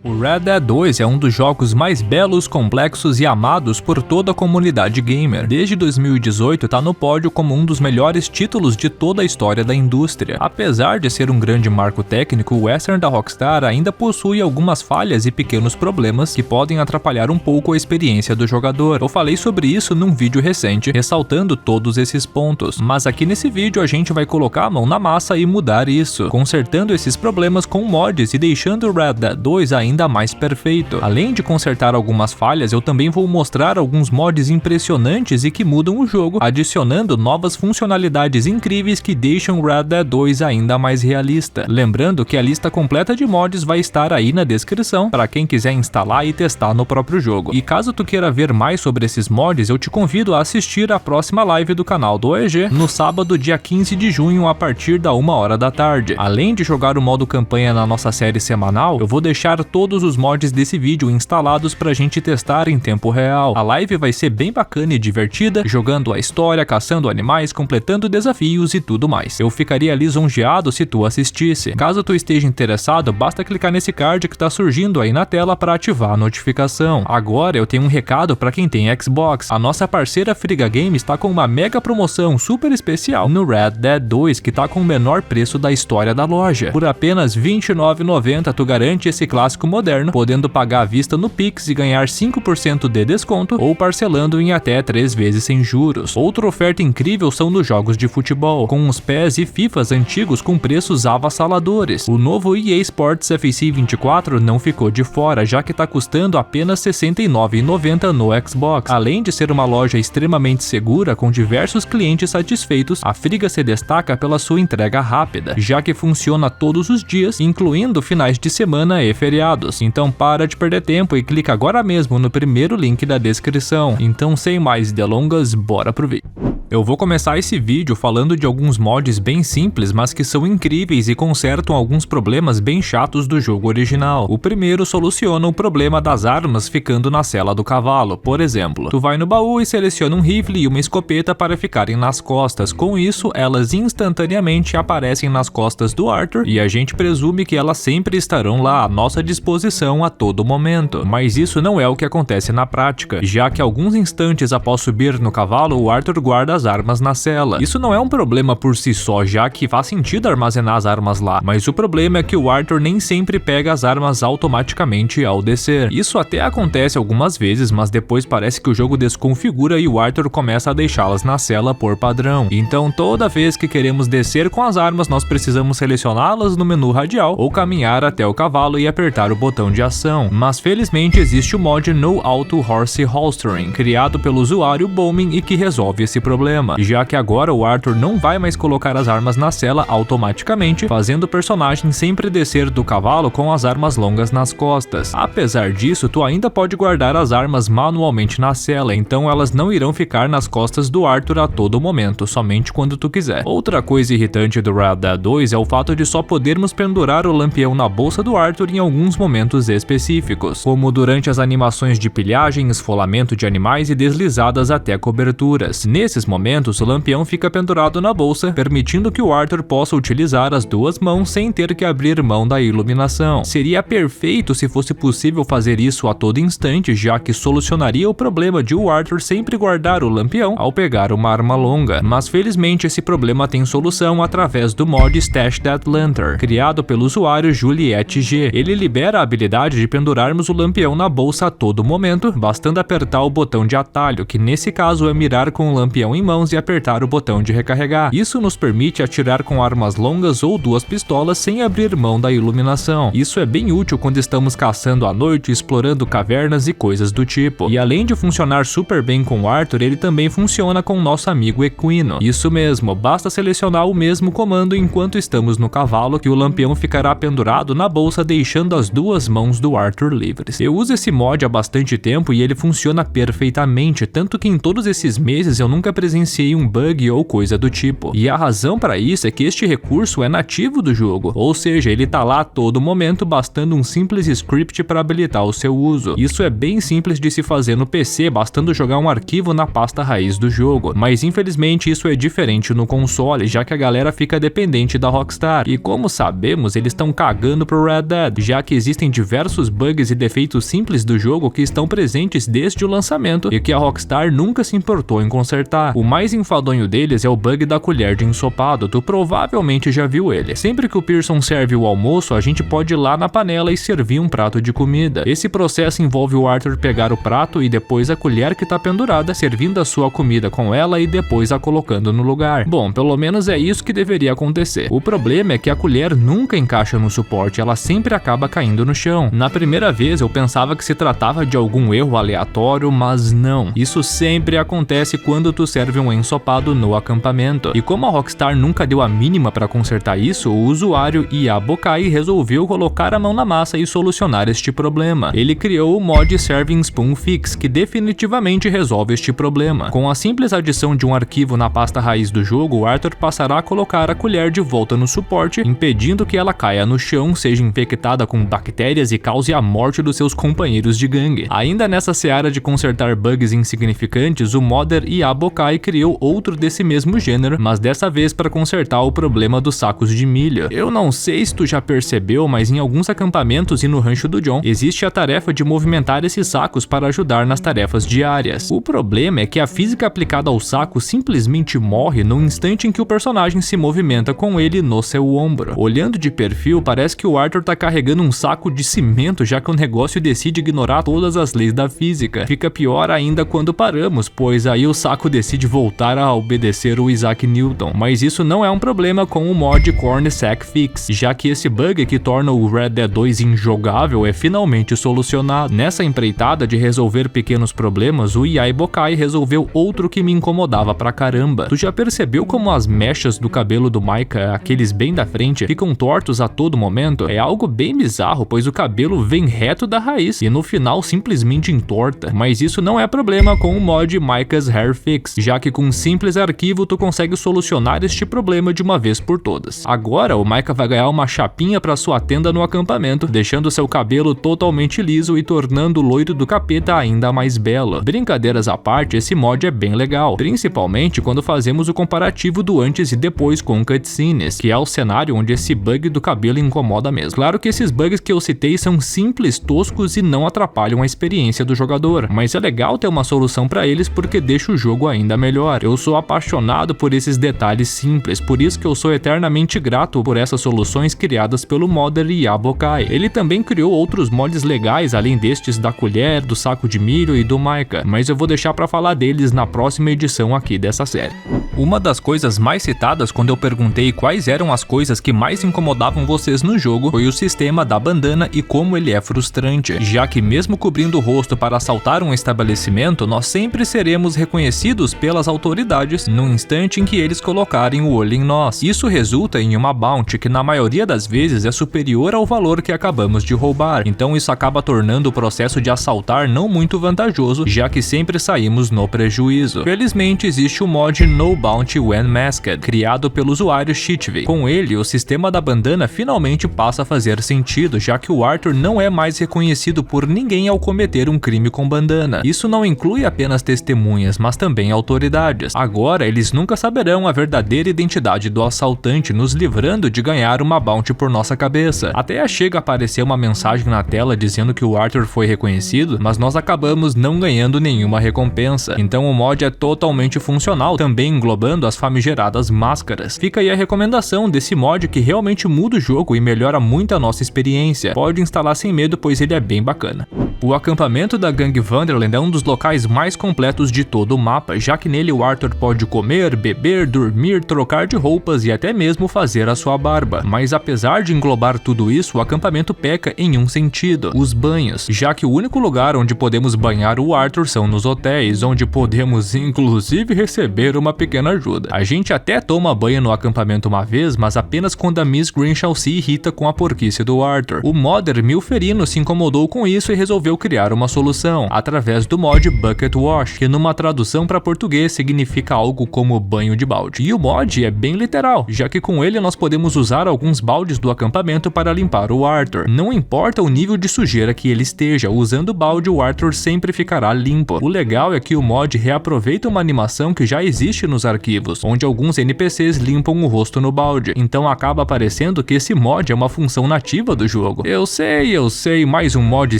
O Red Dead 2 é um dos jogos mais belos, complexos e amados por toda a comunidade gamer. Desde 2018 está no pódio como um dos melhores títulos de toda a história da indústria. Apesar de ser um grande marco técnico, o western da Rockstar ainda possui algumas falhas e pequenos problemas que podem atrapalhar um pouco a experiência do jogador. Eu falei sobre isso num vídeo recente, ressaltando todos esses pontos, mas aqui nesse vídeo a gente vai colocar a mão na massa e mudar isso, consertando esses problemas com mods e deixando o Red Dead 2 ainda mais perfeito. Além de consertar algumas falhas, eu também vou mostrar alguns mods impressionantes e que mudam o jogo, adicionando novas funcionalidades incríveis que deixam o Red Dead 2 ainda mais realista. Lembrando que a lista completa de mods vai estar aí na descrição para quem quiser instalar e testar no próprio jogo. E caso tu queira ver mais sobre esses mods, eu te convido a assistir a próxima live do canal do OEG no sábado, dia 15 de junho, a partir da 1h da tarde. Além de jogar o modo campanha na nossa série semanal, eu vou deixar todos os mods desse vídeo instalados pra gente testar em tempo real. A live vai ser bem bacana e divertida, jogando a história, caçando animais, completando desafios e tudo mais. Eu ficaria lisonjeado se tu assistisse. Caso tu esteja interessado, basta clicar nesse card que tá surgindo aí na tela para ativar a notificação. Agora eu tenho um recado para quem tem Xbox. A nossa parceira Friga Games está com uma mega promoção super especial no Red Dead 2, que tá com o menor preço da história da loja. Por apenas R$ 29,90 tu garante esse clássico moderno, podendo pagar à vista no Pix e ganhar 5% de desconto, ou parcelando em até 3 vezes sem juros. Outra oferta incrível são nos jogos de futebol, com os PES e FIFAs antigos com preços avassaladores. O novo EA Sports FC 24 não ficou de fora, já que está custando apenas R$ 69,90 no Xbox. Além de ser uma loja extremamente segura, com diversos clientes satisfeitos, a Friga se destaca pela sua entrega rápida, já que funciona todos os dias, incluindo finais de semana e feriados. Então para de perder tempo e clica agora mesmo no primeiro link da descrição. Então, sem mais delongas, bora pro vídeo. Eu vou começar esse vídeo falando de alguns mods bem simples, mas que são incríveis e consertam alguns problemas bem chatos do jogo original. O primeiro soluciona o problema das armas ficando na sela do cavalo. Por exemplo, tu vai no baú e seleciona um rifle e uma escopeta para ficarem nas costas. Com isso, elas instantaneamente aparecem nas costas do Arthur e a gente presume que elas sempre estarão lá à nossa disposição a todo momento. Mas isso não é o que acontece na prática, já que alguns instantes após subir no cavalo, o Arthur guarda as armas na cela. Isso não é um problema por si só, já que faz sentido armazenar as armas lá, mas o problema é que o Arthur nem sempre pega as armas automaticamente ao descer. Isso até acontece algumas vezes, mas depois parece que o jogo desconfigura e o Arthur começa a deixá-las na cela por padrão. Então toda vez que queremos descer com as armas, nós precisamos selecioná-las no menu radial ou caminhar até o cavalo e apertar o botão de ação. Mas felizmente existe o mod No Auto Horse Holstering, criado pelo usuário Bowmin e que resolve esse problema, já que agora o Arthur não vai mais colocar as armas na cela automaticamente, fazendo o personagem sempre descer do cavalo com as armas longas nas costas. Apesar disso, tu ainda pode guardar as armas manualmente na cela, então elas não irão ficar nas costas do Arthur a todo momento, somente quando tu quiser. Outra coisa irritante do Red Dead 2 é o fato de só podermos pendurar o lampião na bolsa do Arthur em alguns momentos específicos, como durante as animações de pilhagem, esfolamento de animais e deslizadas até coberturas. Nesses momentos, o lampião fica pendurado na bolsa, permitindo que o Arthur possa utilizar as duas mãos sem ter que abrir mão da iluminação. Seria perfeito se fosse possível fazer isso a todo instante, já que solucionaria o problema de o Arthur sempre guardar o lampião ao pegar uma arma longa. Mas felizmente esse problema tem solução através do mod Stash That Lantern, criado pelo usuário Juliette G. Ele libera a habilidade de pendurarmos o lampião na bolsa a todo momento, bastando apertar o botão de atalho, que nesse caso é mirar com o lampião em mãos e apertar o botão de recarregar. Isso nos permite atirar com armas longas ou duas pistolas sem abrir mão da iluminação. Isso é bem útil quando estamos caçando à noite, explorando cavernas e coisas do tipo. E além de funcionar super bem com o Arthur, ele também funciona com o nosso amigo Equino. Isso mesmo, basta selecionar o mesmo comando enquanto estamos no cavalo que o lampião ficará pendurado na bolsa, deixando as duas mãos do Arthur livres. Eu uso esse mod há bastante tempo e ele funciona perfeitamente, tanto que em todos esses meses eu nunca precisei presenciei um bug ou coisa do tipo. E a razão para isso é que este recurso é nativo do jogo, ou seja, ele tá lá a todo momento, bastando um simples script para habilitar o seu uso. Isso é bem simples de se fazer no PC, bastando jogar um arquivo na pasta raiz do jogo, mas infelizmente isso é diferente no console, já que a galera fica dependente da Rockstar, e como sabemos, eles estão cagando pro Red Dead, já que existem diversos bugs e defeitos simples do jogo que estão presentes desde o lançamento e que a Rockstar nunca se importou em consertar. O mais enfadonho deles é o bug da colher de ensopado, tu provavelmente já viu ele. Sempre que o Pearson serve o almoço, a gente pode ir lá na panela e servir um prato de comida. Esse processo envolve o Arthur pegar o prato e depois a colher que tá pendurada, servindo a sua comida com ela e depois a colocando no lugar. Bom, pelo menos é isso que deveria acontecer. O problema é que a colher nunca encaixa no suporte, ela sempre acaba caindo no chão. Na primeira vez eu pensava que se tratava de algum erro aleatório, mas não. Isso sempre acontece quando tu serve um ensopado no acampamento. E como a Rockstar nunca deu a mínima para consertar isso, o usuário Iabokai resolveu colocar a mão na massa e solucionar este problema. Ele criou o mod Serving Spoon Fix, que definitivamente resolve este problema. Com a simples adição de um arquivo na pasta raiz do jogo, o Arthur passará a colocar a colher de volta no suporte, impedindo que ela caia no chão, seja infectada com bactérias e cause a morte dos seus companheiros de gangue. Ainda nessa seara de consertar bugs insignificantes, o modder Iabokai criou outro desse mesmo gênero, mas dessa vez para consertar o problema dos sacos de milho. Eu não sei se tu já percebeu, mas em alguns acampamentos e no rancho do John, existe a tarefa de movimentar esses sacos para ajudar nas tarefas diárias. O problema é que a física aplicada ao saco simplesmente morre no instante em que o personagem se movimenta com ele no seu ombro. Olhando de perfil, parece que o Arthur tá carregando um saco de cimento, já que o negócio decide ignorar todas as leis da física. Fica pior ainda quando paramos, pois aí o saco decide voltar a obedecer o Isaac Newton. Mas isso não é um problema com o mod Corn Sack Fix, já que esse bug que torna o Red Dead 2 injogável é finalmente solucionado. Nessa empreitada de resolver pequenos problemas, o Iabokai resolveu outro que me incomodava pra caramba. Tu já percebeu como as mechas do cabelo do Micah, aqueles bem da frente, ficam tortos a todo momento? É algo bem bizarro, pois o cabelo vem reto da raiz e no final simplesmente entorta. Mas isso não é problema com o mod Micah's Hair Fix, já que com um simples arquivo tu consegue solucionar este problema de uma vez por todas. Agora o Micah vai ganhar uma chapinha para sua tenda no acampamento, deixando seu cabelo totalmente liso e tornando o loiro do capeta ainda mais belo. Brincadeiras à parte, esse mod é bem legal, principalmente quando fazemos o comparativo do antes e depois com cutscenes, que é o cenário onde esse bug do cabelo incomoda mesmo. Claro que esses bugs que eu citei são simples, toscos e não atrapalham a experiência do jogador, mas é legal ter uma solução para eles porque deixa o jogo ainda melhor. Eu sou apaixonado por esses detalhes simples, por isso que eu sou eternamente grato por essas soluções criadas pelo modder Iabokai. Ele também criou outros mods legais além destes da colher, do saco de milho e do Micah, mas eu vou deixar para falar deles na próxima edição aqui dessa série. Uma das coisas mais citadas quando eu perguntei quais eram as coisas que mais incomodavam vocês no jogo foi o sistema da bandana e como ele é frustrante, já que mesmo cobrindo o rosto para assaltar um estabelecimento, nós sempre seremos reconhecidos pelas autoridades no instante em que eles colocarem o olho em nós. Isso resulta em uma bounty que na maioria das vezes é superior ao valor que acabamos de roubar, então isso acaba tornando o processo de assaltar não muito vantajoso, já que sempre saímos no prejuízo. Felizmente existe o mod No Bounty When Masked, criado pelo usuário Chitvey. Com ele, o sistema da bandana finalmente passa a fazer sentido, já que o Arthur não é mais reconhecido por ninguém ao cometer um crime com bandana. Isso não inclui apenas testemunhas, mas também autoridades. Agora, eles nunca saberão a verdadeira identidade do assaltante, nos livrando de ganhar uma bounty por nossa cabeça. Até chega a aparecer uma mensagem na tela dizendo que o Arthur foi reconhecido, mas nós acabamos não ganhando nenhuma recompensa. Então o mod é totalmente funcional, também englobando as famigeradas máscaras. Fica aí a recomendação desse mod que realmente muda o jogo e melhora muito a nossa experiência. Pode instalar sem medo, pois ele é bem bacana. O acampamento da gangue Vanderland é um dos locais mais completos de todo o mapa, já que nele o Arthur pode comer, beber, dormir, trocar de roupas e até mesmo fazer a sua barba. Mas apesar de englobar tudo isso, o acampamento peca em um sentido: os banhos, já que o único lugar onde podemos banhar o Arthur são nos hotéis, onde podemos inclusive receber uma pequena ajuda. A gente até toma banho no acampamento uma vez, mas apenas quando a Miss Grimshaw se irrita com a porquice do Arthur. O modder Milferino se incomodou com isso e resolveu criar uma solução, através do mod Bucket Wash, que numa tradução para português português significa algo como banho de balde. E o mod é bem literal, já que com ele nós podemos usar alguns baldes do acampamento para limpar o Arthur. Não importa o nível de sujeira que ele esteja, usando o balde o Arthur sempre ficará limpo. O legal é que o mod reaproveita uma animação que já existe nos arquivos, onde alguns NPCs limpam o rosto no balde, então acaba parecendo que esse mod é uma função nativa do jogo. Eu sei, mais um mod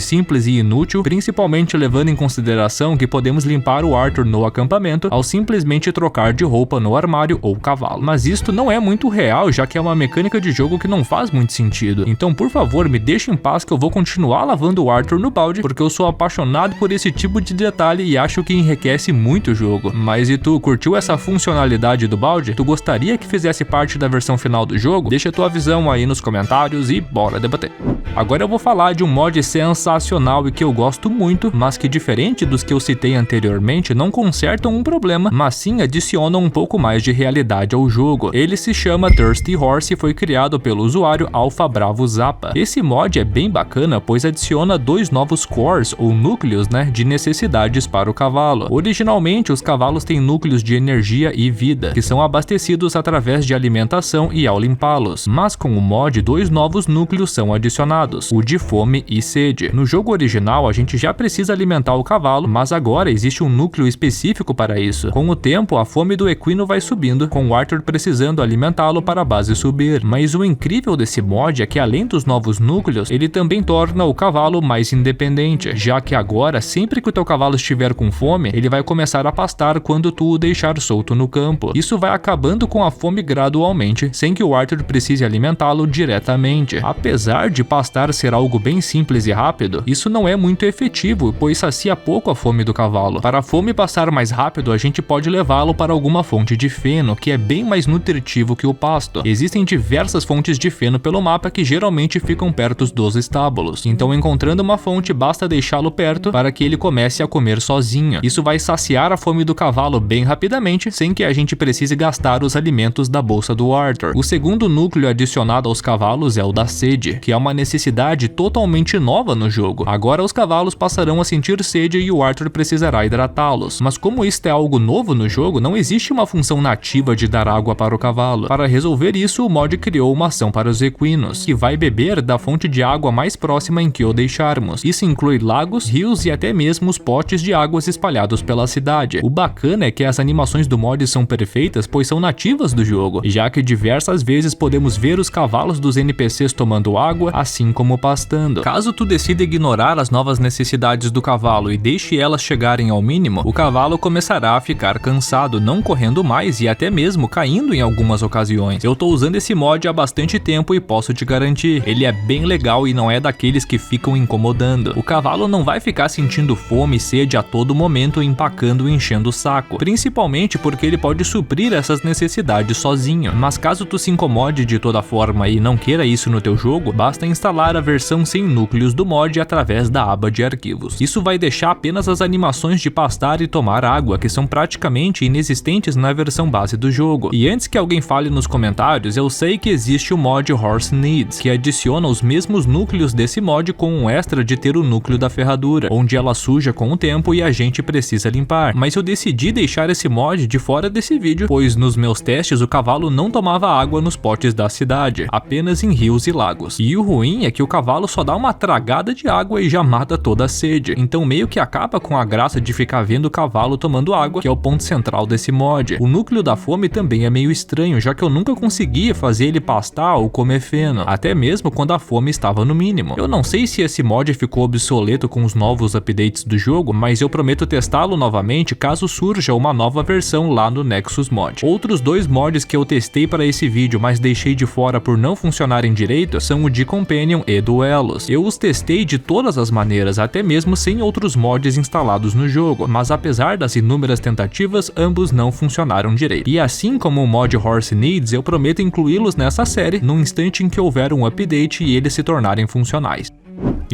simples e inútil, principalmente levando em consideração que podemos limpar o Arthur no acampamento ao simplesmente trocar de roupa no armário ou cavalo. Mas isto não é muito real, já que é uma mecânica de jogo que não faz muito sentido. Então, por favor, me deixe em paz que eu vou continuar lavando o Arthur no balde, porque eu sou apaixonado por esse tipo de detalhe e acho que enriquece muito o jogo. Mas e tu, curtiu essa funcionalidade do balde? Tu gostaria que fizesse parte da versão final do jogo? Deixa tua visão aí nos comentários e bora debater. Agora eu vou falar de um mod sensacional e que eu gosto muito, mas que diferente dos que eu citei anteriormente, não consertam um problema, mas sim adicionam um pouco mais de realidade ao jogo. Ele se chama Thirsty Horse e foi criado pelo usuário Alpha Bravo Zappa. Esse mod é bem bacana, pois adiciona 2 novos cores, ou núcleos, de necessidades para o cavalo. Originalmente, os cavalos têm núcleos de energia e vida, que são abastecidos através de alimentação e ao limpá-los. Mas com o mod, 2 novos núcleos são adicionados, o de fome e sede. No jogo original, a gente já precisa alimentar o cavalo, mas agora existe um núcleo específico para isso. Com o tempo, a fome do equino vai subindo, com o Arthur precisando alimentá-lo para a base subir. Mas o incrível desse mod é que, além dos novos núcleos, ele também torna o cavalo mais independente, já que agora, sempre que o teu cavalo estiver com fome, ele vai começar a pastar quando tu o deixar solto no campo. Isso vai acabando com a fome gradualmente, sem que o Arthur precise alimentá-lo diretamente. Apesar de pastar ser algo bem simples e rápido, isso não é muito efetivo, pois sacia pouco a fome do cavalo. Para a fome passar mais rápido, a gente pode levá-lo para alguma fonte de feno, que é bem mais nutritivo que o pasto. Existem diversas fontes de feno pelo mapa que geralmente ficam perto dos estábulos, então encontrando uma fonte basta deixá-lo perto para que ele comece a comer sozinho. Isso vai saciar a fome do cavalo bem rapidamente, sem que a gente precise gastar os alimentos da bolsa do Arthur. O segundo núcleo adicionado aos cavalos é o da sede, que é uma necessidade totalmente nova no jogo. Agora os cavalos passarão a sentir sede e o Arthur precisará hidratá-los. Mas como isto é algo novo no jogo, não existe uma função nativa de dar água para o cavalo. Para resolver isso, o mod criou uma ação para os equinos, que vai beber da fonte de água mais próxima em que o deixarmos. Isso inclui lagos, rios e até mesmo os potes de águas espalhados pela cidade. O bacana é que as animações do mod são perfeitas, pois são nativas do jogo, já que diversas vezes podemos ver os cavalos dos NPCs tomando água, assim como pastando. Caso tu decida ignorar as novas necessidades do cavalo e deixe elas chegarem ao mínimo, o cavalo começará a ficar cansado, não correndo mais e até mesmo caindo em algumas ocasiões. Eu tô usando esse mod há bastante tempo e posso te garantir, ele é bem legal e não é daqueles que ficam incomodando. O cavalo não vai ficar sentindo fome e sede a todo momento empacando e enchendo o saco, principalmente porque ele pode suprir essas necessidades sozinho. Mas caso tu se incomode de toda forma e não queira isso no teu jogo, basta instalar a versão sem núcleos do mod através da aba de arquivos. Isso vai deixar apenas as animações de pastar e tomar água, que são praticamente inexistentes na versão base do jogo. E antes que alguém fale nos comentários, eu sei que existe o mod Horse Needs, que adiciona os mesmos núcleos desse mod com um extra de ter o núcleo da ferradura, onde ela suja com o tempo e a gente precisa limpar. Mas eu decidi deixar esse mod de fora desse vídeo, pois nos meus testes o cavalo não tomava água nos potes da cidade, apenas em rios e lagos. E o ruim é que o cavalo só dá uma tragada de água e já mata toda a sede, então meio que acaba com a graça de ficar vendo o cavalo tomando água, que é o ponto central desse mod. O núcleo da fome também é meio estranho, já que eu nunca conseguia fazer ele pastar ou comer feno, até mesmo quando a fome estava no mínimo. Eu não sei se esse mod ficou obsoleto com os novos updates do jogo, mas eu prometo testá-lo novamente caso surja uma nova versão lá no Nexus Mod. Outros 2 mods que eu testei para esse vídeo, mas deixei de fora por não funcionarem direito, são o de Companion e Duelos. Eu os testei de todas as maneiras, até mesmo sem outros mods instalados no jogo, mas apesar das inúmeras tentativas, ambos não funcionaram direito. E assim como o mod Horse Needs, eu prometo incluí-los nessa série no instante em que houver um update e eles se tornarem funcionais.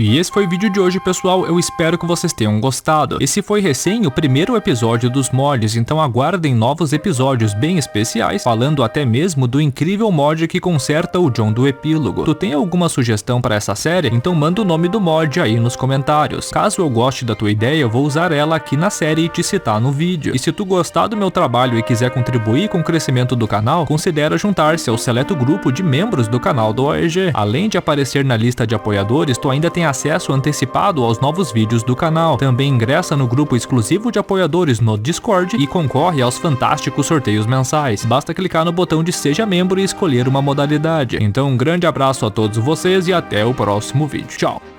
E esse foi o vídeo de hoje, pessoal, eu espero que vocês tenham gostado. Esse foi recém o primeiro episódio dos mods, então aguardem novos episódios bem especiais, falando até mesmo do incrível mod que conserta o John do epílogo. Tu tem alguma sugestão para essa série? Então manda o nome do mod aí nos comentários. Caso eu goste da tua ideia, eu vou usar ela aqui na série e te citar no vídeo. E se tu gostar do meu trabalho e quiser contribuir com o crescimento do canal, considera juntar-se ao seleto grupo de membros do canal do OEG. Além de aparecer na lista de apoiadores, tu ainda tem acesso antecipado aos novos vídeos do canal. Também ingressa no grupo exclusivo de apoiadores no Discord e concorre aos fantásticos sorteios mensais. Basta clicar no botão de Seja Membro e escolher uma modalidade. Então um grande abraço a todos vocês e até o próximo vídeo. Tchau!